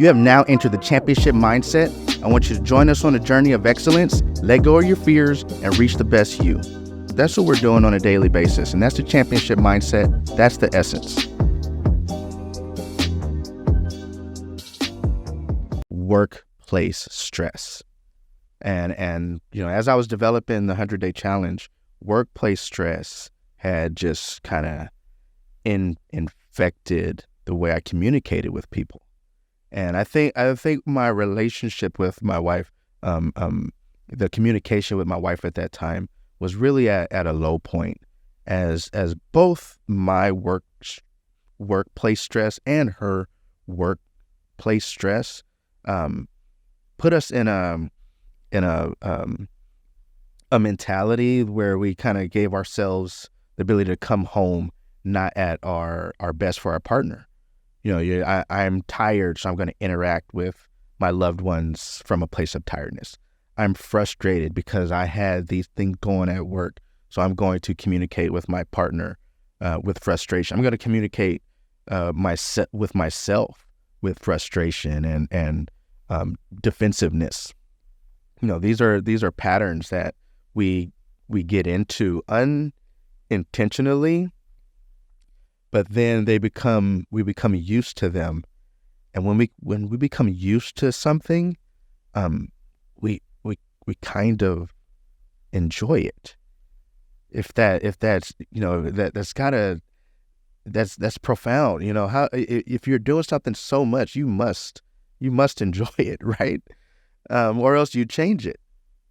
You have now entered the championship mindset. I want you to join us on a journey of excellence, let go of your fears, and reach the best you. That's what we're doing on a daily basis, and that's the championship mindset. That's the essence. Workplace stress. And as I was developing the 100-day challenge, workplace stress had just kind of infected the way I communicated with people. And I think my relationship with my wife, the communication with my wife at that time was really at a low point, as both my workplace stress and her workplace stress put us in a mentality where we kind of gave ourselves the ability to come home not at our best for our partner. I'm tired, so I'm going to interact with my loved ones from a place of tiredness. I'm frustrated because I had these things going at work, so I'm going to communicate with my partner with frustration. I'm going to communicate with myself with frustration and defensiveness. These are patterns that we get into unintentionally, but then we become used to them. And when we become used to something, we kind of enjoy it. That's profound. If you're doing something so much, you must enjoy it, right? Or else you change it.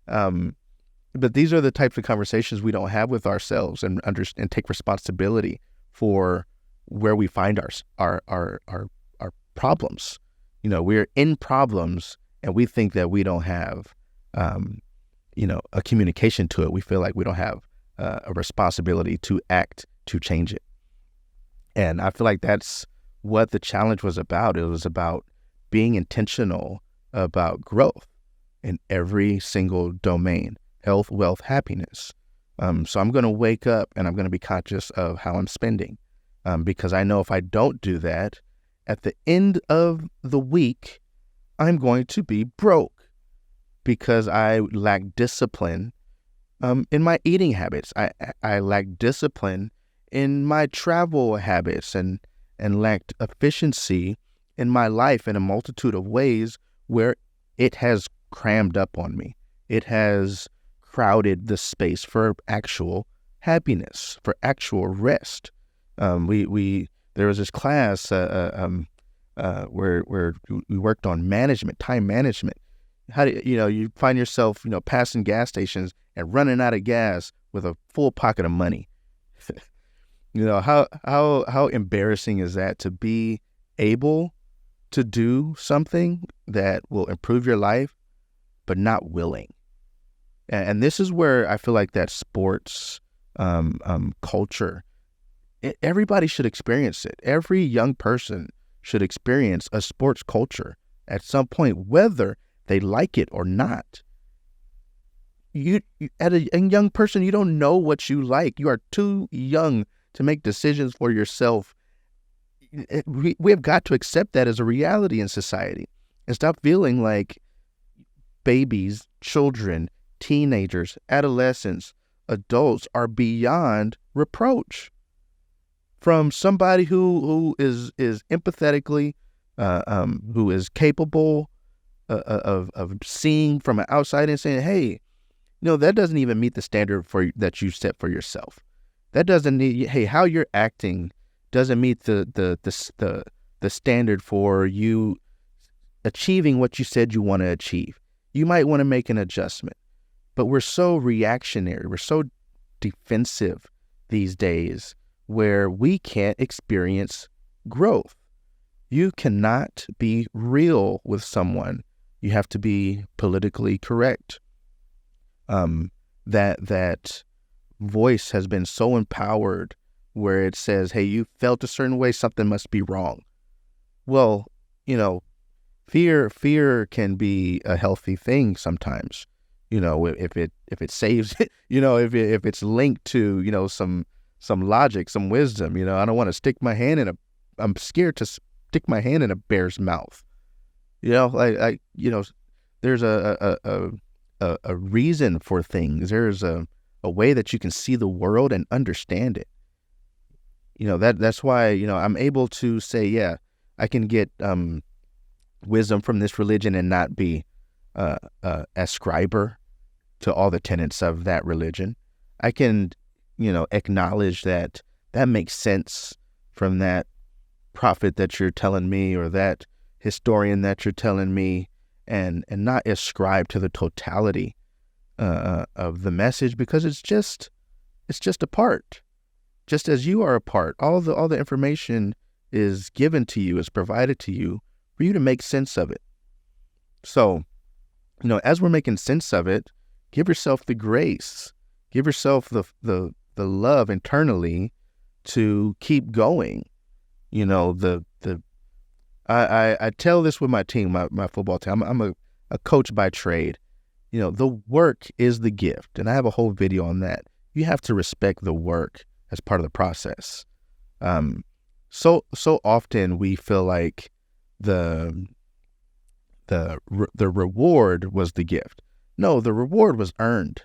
But these are the types of conversations we don't have with ourselves and take responsibility for where we find our problems. We're in problems and we think that we don't have, a communication to it. We feel like we don't have a responsibility to act to change it. And I feel like that's what the challenge was about. It was about being intentional about growth in every single domain: health, wealth, happiness. So I'm going to wake up and I'm going to be conscious of how I'm spending, because I know if I don't do that, at the end of the week, I'm going to be broke because I lack discipline in my eating habits. I lack discipline in my travel habits and lacked efficiency in my life in a multitude of ways where it has crammed up on me. It has crowded the space for actual happiness, for actual rest. There was this class where we worked on management, time management. How do you find yourself passing gas stations and running out of gas with a full pocket of money? How embarrassing is that, to be able to do something that will improve your life, but not willing. And this is where I feel like that sports culture, everybody should experience it. Every young person should experience a sports culture at some point, whether they like it or not. As a young person, you don't know what you like. You are too young to make decisions for yourself. We have got to accept that as a reality in society and stop feeling like babies, children, teenagers, adolescents, adults are beyond reproach from somebody who is empathetically, who is capable of seeing from an outside and saying, hey, that doesn't even meet the standard that you set for yourself. That doesn't need, hey, how you're acting doesn't meet the standard for you achieving what you said you want to achieve. You might want to make an adjustment. But we're so reactionary, we're so defensive these days, where we can't experience growth. You cannot be real with someone. You have to be politically correct. That voice has been so empowered, where it says, hey, you felt a certain way, something must be wrong. Well, fear can be a healthy thing sometimes. If it saves, if it's linked to, some logic, some wisdom. I don't want to I'm scared to stick my hand in a bear's mouth. There's a reason for things. There's a way that you can see the world and understand it. That's why, I'm able to say, yeah, I can get wisdom from this religion and not be ascriber to all the tenets of that religion. I can, acknowledge that makes sense from that prophet that you're telling me, or that historian that you're telling me, and not ascribe to the totality of the message, because it's just a part. Just as you are a part, all the information is given to you, is provided to you for you to make sense of it. So, as we're making sense of it, give yourself the grace, give yourself the love internally to keep going. I tell this with my team, my football team. I'm a coach by trade. The work is the gift, and I have a whole video on that. You have to respect the work as part of the process. So often we feel like the reward was the gift. No, the reward was earned.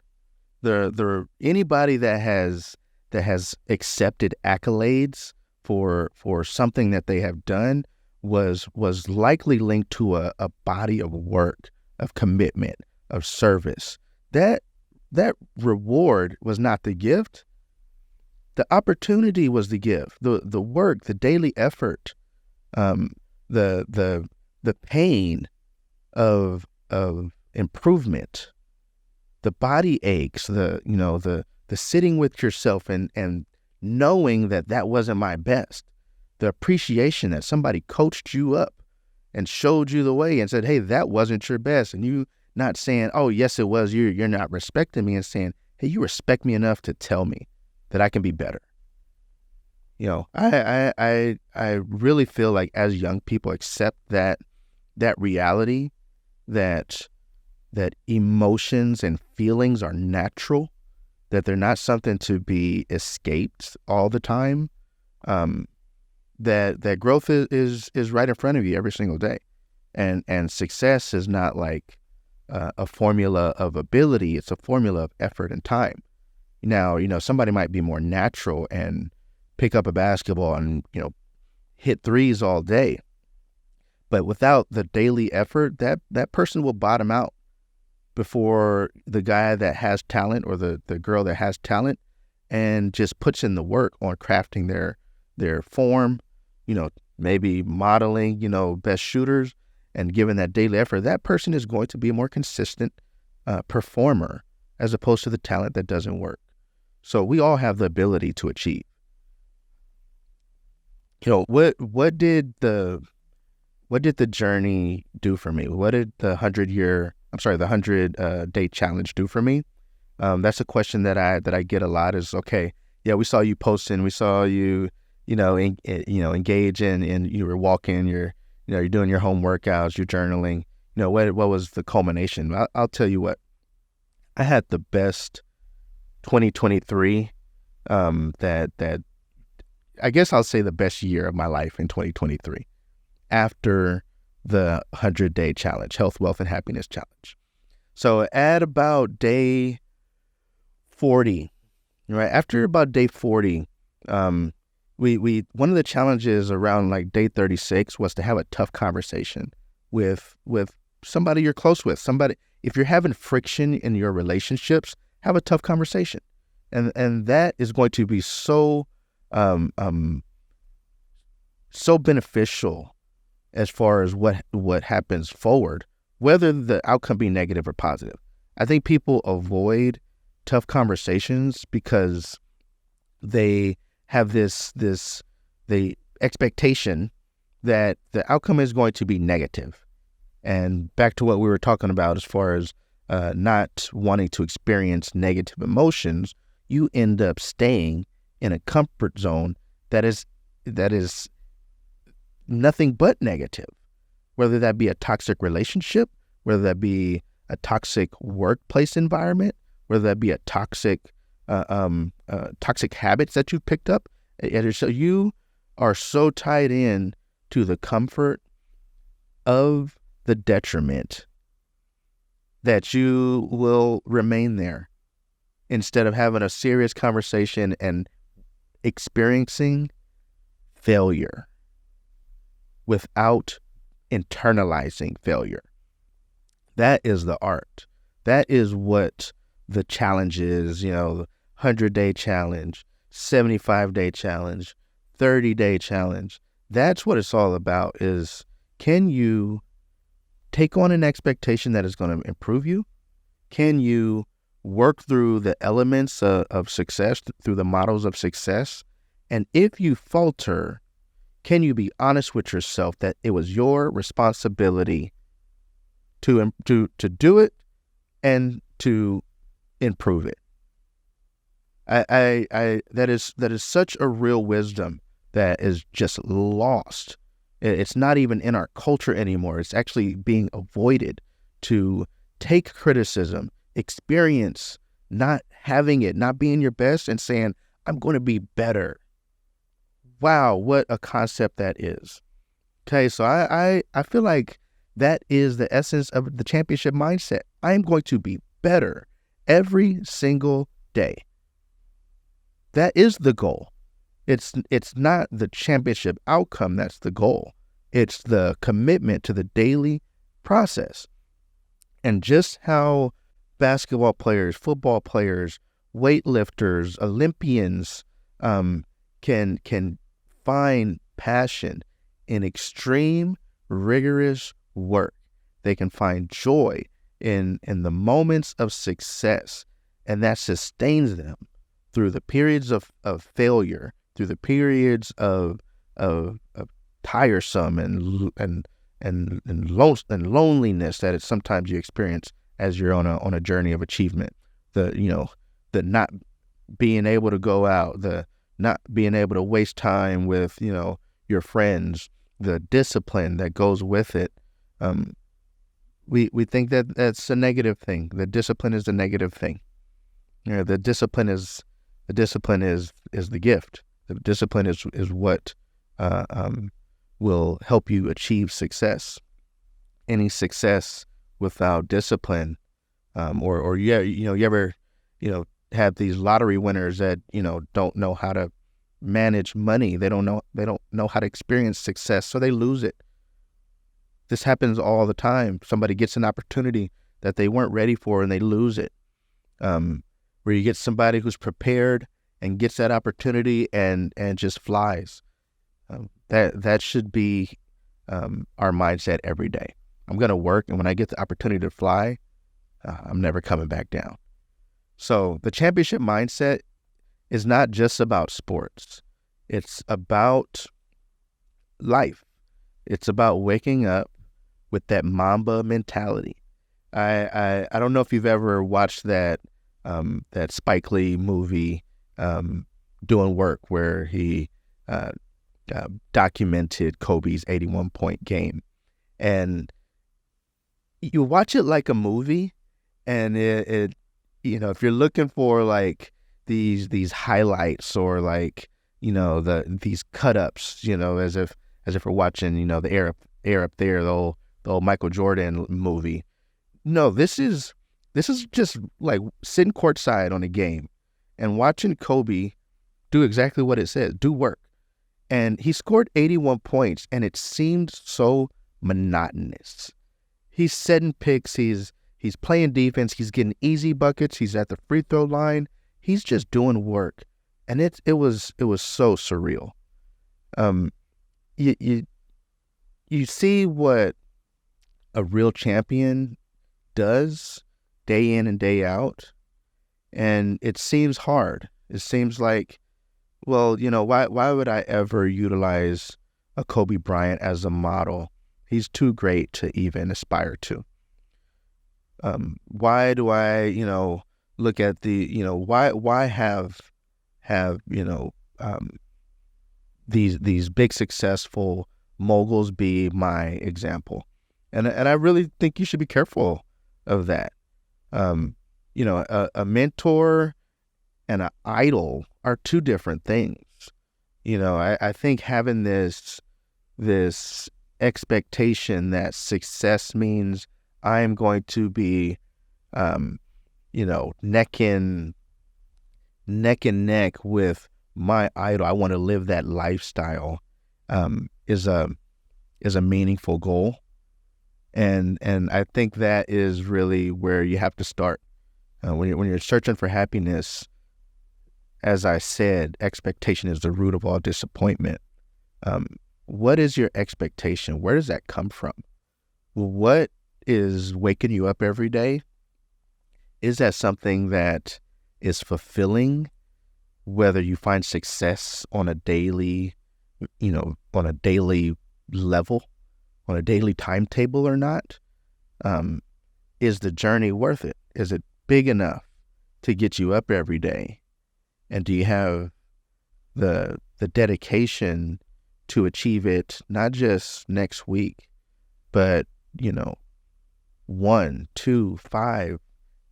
Anybody that has accepted accolades for something that they have done was likely linked to a body of work, of commitment, of service. That reward was not the gift. The opportunity was the gift. The work, the daily effort, the pain of improvement, the body aches, the sitting with yourself and knowing that wasn't my best, the appreciation that somebody coached you up and showed you the way and said, hey, that wasn't your best, and you not saying, oh yes it was, you're not respecting me, and saying, hey, you respect me enough to tell me that I can be better. I really feel like as young people accept that reality, that emotions and feelings are natural, that they're not something to be escaped all the time, that growth is right in front of you every single day, and success is not like a formula of ability. It's a formula of effort and time. Now, somebody might be more natural and pick up a basketball and, hit threes all day. But without the daily effort, that person will bottom out before the guy that has talent, or the girl that has talent and just puts in the work on crafting their form, maybe modeling, best shooters, and giving that daily effort. That person is going to be a more consistent performer, as opposed to the talent that doesn't work. So we all have the ability to achieve. What did the journey do for me? What did the 100-day challenge do for me? That's a question that I get a lot. Is, okay, yeah, we saw you posting, we saw you, engage in you were walking, you're doing your home workouts, you're journaling. What was the culmination? I'll tell you what. I had the best 2023. That I guess I'll say the best year of my life in 2023, after the 100-day challenge, health, wealth, and happiness challenge. So at about day 40, right after about day 40, we one of the challenges around like day 36 was to have a tough conversation with somebody you're close with. Somebody, if you're having friction in your relationships, have a tough conversation, and that is going to be so beneficial as far as what happens forward, whether the outcome be negative or positive. I think people avoid tough conversations because they have the expectation that the outcome is going to be negative. And back to what we were talking about as far as not wanting to experience negative emotions, you end up staying in a comfort zone that is nothing but negative, whether that be a toxic relationship, whether that be a toxic workplace environment, whether that be a toxic habits that you've picked up. And so you are so tied in to the comfort of the detriment, that you will remain there instead of having a serious conversation and experiencing failure without internalizing failure. That is the art. That is what the challenge is, 100-day challenge, 75-day challenge, 30-day challenge. That's what it's all about, is can you take on an expectation that is going to improve you? Can you work through the elements of success, through the models of success? And if you falter, can you be honest with yourself that it was your responsibility to do it and to improve it? That is such a real wisdom that is just lost. It's not even in our culture anymore. It's actually being avoided, to take criticism, experience not having it, not being your best, and saying, I'm going to be better. Wow, what a concept that is. Okay, so I feel like that is the essence of the championship mindset. I am going to be better every single day. That is the goal. It's not the championship outcome that's the goal. It's the commitment to the daily process. And just how basketball players, football players, weightlifters, Olympians can find passion in extreme, rigorous work. They can find joy in the moments of success, and that sustains them through the periods of failure, through the periods of tiresome and loneliness that it's sometimes you experience as you're on a journey of achievement. The not being able to go out, the not being able to waste time with your friends, the discipline that goes with it. We think that that's a negative thing. The discipline is the negative thing. The discipline is the gift. The discipline is what will help you achieve success. Any success without discipline, you ever have these lottery winners that don't know how to manage money. They don't know how to experience success, so they lose it. This happens all the time. Somebody gets an opportunity that they weren't ready for and they lose it. Where you get somebody who's prepared and gets that opportunity and just flies. That should be our mindset every day. I'm going to work, and when I get the opportunity to fly, I'm never coming back down. So the championship mindset is not just about sports. It's about life. It's about waking up with that Mamba mentality. I don't know if you've ever watched that Spike Lee movie, Doing Work, where he documented Kobe's 81-point game. And you watch it like a movie, and it if you're looking for like these highlights or like these cut ups, as if we're watching the air up there, the old Michael Jordan movie. No, this is just like sitting courtside on a game and watching Kobe do exactly what it says, do work. And he scored 81 points, and it seemed so monotonous. He's setting picks, he's playing defense, he's getting easy buckets, he's at the free throw line, he's just doing work. And it was so surreal. You see what a real champion does day in and day out, and it seems hard. It seems like, well, why would I ever utilize a Kobe Bryant as a model? He's too great to even aspire to. Why do I, look at the, why have these big successful moguls be my example? And I really think you should be careful of that. A mentor and an idol are two different things. I think having this expectation that success means I'm going to be, neck and neck with my idol. I want to live that lifestyle, is a meaningful goal. And I think that is really where you have to start. When you're searching for happiness, as I said, expectation is the root of all disappointment. What is your expectation? Where does that come from? What is waking you up every day? Is that something that is fulfilling, whether you find success on a daily, on a daily level, on a daily timetable or not? Is the journey worth it? Is it big enough to get you up every day? And do you have the dedication to achieve it, not just next week, but 1, 2, 5,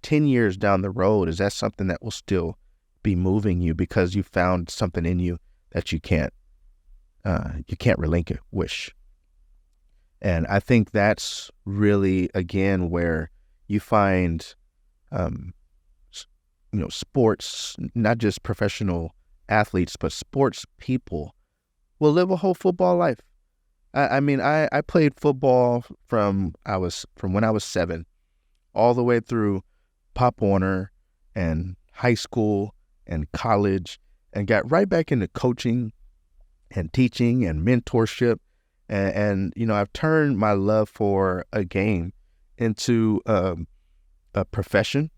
10 years down the road? Is that something that will still be moving you because you found something in you that you can't relinquish? And I think that's really, again, where you find, sports, not just professional athletes, but sports people will live a whole football life. I played football from when I was 7 all the way through Pop Warner and high school and college, and got right back into coaching and teaching and mentorship. And I've turned my love for a game into a profession,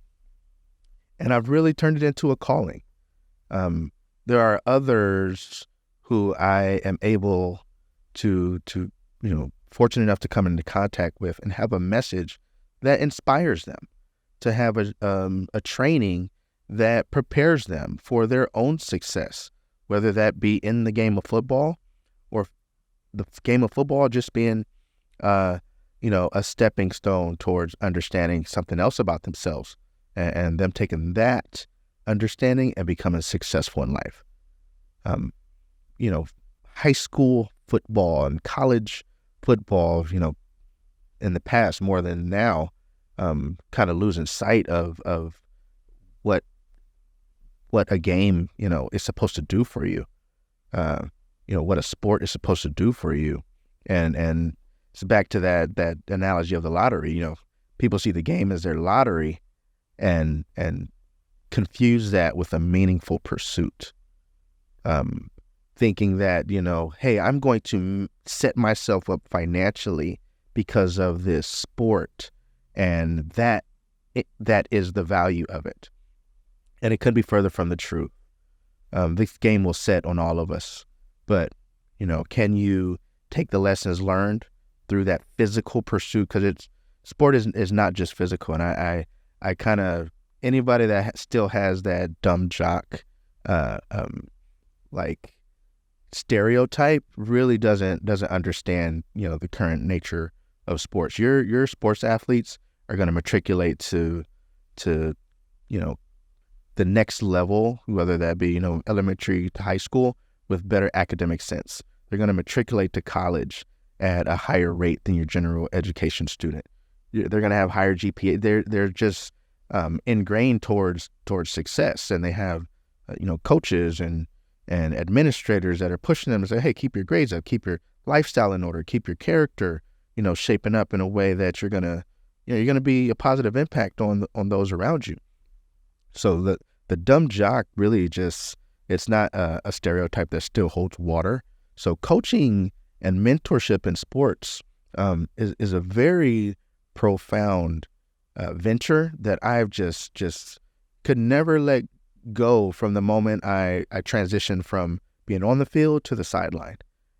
and I've really turned it into a calling. There are others who I am able to fortunate enough to come into contact with and have a message that inspires them, to have a training that prepares them for their own success, whether that be in the game of football, or the game of football just being, a stepping stone towards understanding something else about themselves, and them taking that understanding and becoming successful in life. High school football and college football, in the past more than now, kind of losing sight of what a game, is supposed to do for you. What a sport is supposed to do for you. And it's back to that analogy of the lottery. People see the game as their lottery and confuse that with a meaningful pursuit. Thinking that, hey, I'm going to set myself up financially because of this sport, and that is the value of it. And it could be further from the truth. This game will set on all of us, but, can you take the lessons learned through that physical pursuit? Because sport is not just physical. And I kind of, anybody that still has that dumb jock, stereotype really doesn't understand, the current nature of sports. Your sports athletes are going to matriculate to the next level, whether that be, elementary to high school, with better academic sense. They're going to matriculate to college at a higher rate than your general education student. They're going to have higher GPA. They're just ingrained towards success, and they have coaches and administrators that are pushing them to say, hey, keep your grades up, keep your lifestyle in order, keep your character, shaping up in a way that you're gonna be a positive impact on those around you. So the dumb jock really just, it's not a stereotype that still holds water. So coaching and mentorship in sports is a very profound venture that I've just could never let go from the moment I transitioned from being on the field to the sideline.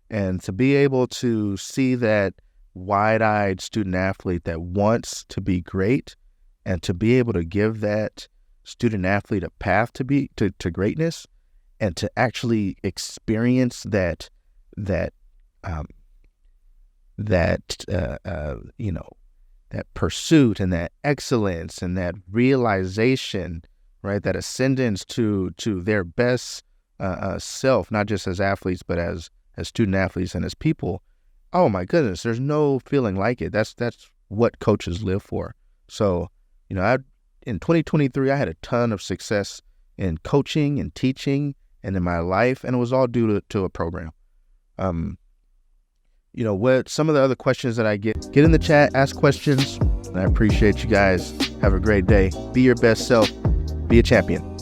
And to be able to see that wide-eyed student athlete that wants to be great, and to be able to give that student athlete a path to greatness, and to actually experience that pursuit and that excellence and that realization, right? That ascendance to their best self, not just as athletes, but as student athletes and as people. oh my goodness, there's no feeling like it. That's what coaches live for. So, in 2023, I had a ton of success in coaching and teaching and in my life, and it was all due to a program. What some of the other questions that I get in the chat, ask questions. I appreciate you guys. Have a great day. Be your best self. Be a champion.